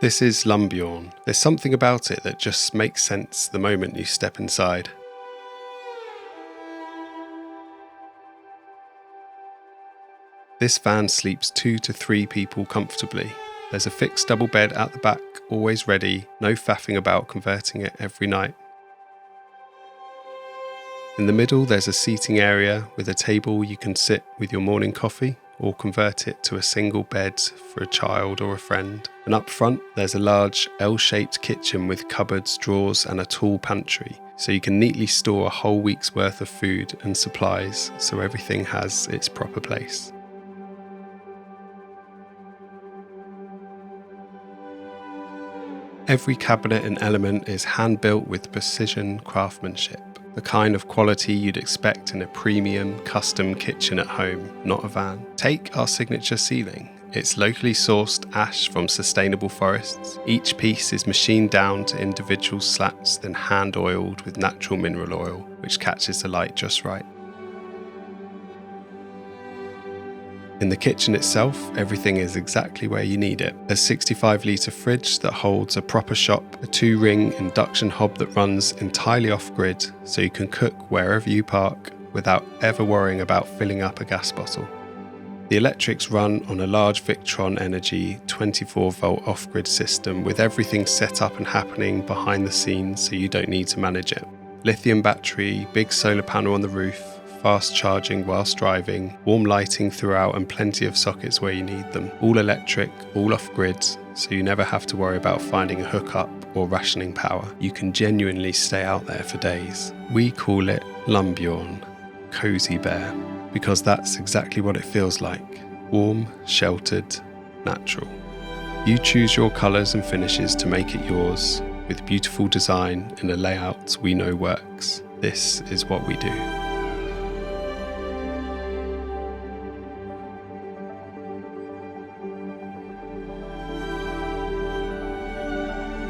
This is Lumbjorn. There's something about it that just makes sense the moment you step inside. This van sleeps 2 to 3 people comfortably. There's a fixed double bed at the back, always ready, no faffing about converting it every night. In the middle there's a seating area with a table you can sit with your morning coffee, or convert it to a single bed for a child or a friend. And up front there's a large L-shaped kitchen with cupboards, drawers and a tall pantry, so you can neatly store a whole week's worth of food and supplies, so everything has its proper place. Every cabinet and element is hand-built with precision craftsmanship, the kind of quality you'd expect in a premium, custom kitchen at home, not a van. Take our signature ceiling. It's locally sourced ash from sustainable forests. Each piece is machined down to individual slats, then hand-oiled with natural mineral oil, which catches the light just right. In the kitchen itself, everything is exactly where you need it. A 65-litre fridge that holds a proper shop, a 2-ring induction hob that runs entirely off-grid, so you can cook wherever you park without ever worrying about filling up a gas bottle. The electrics run on a large Victron Energy 24-volt off-grid system with everything set up and happening behind the scenes, so you don't need to manage it. Lithium battery, big solar panel on the roof, fast charging whilst driving, warm lighting throughout and plenty of sockets where you need them. All electric, all off-grid, so you never have to worry about finding a hookup or rationing power. You can genuinely stay out there for days. We call it Lumbjorn, Cozy Bear, because that's exactly what it feels like. Warm, sheltered, natural. You choose your colours and finishes to make it yours, with beautiful design and a layout we know works. This is what we do.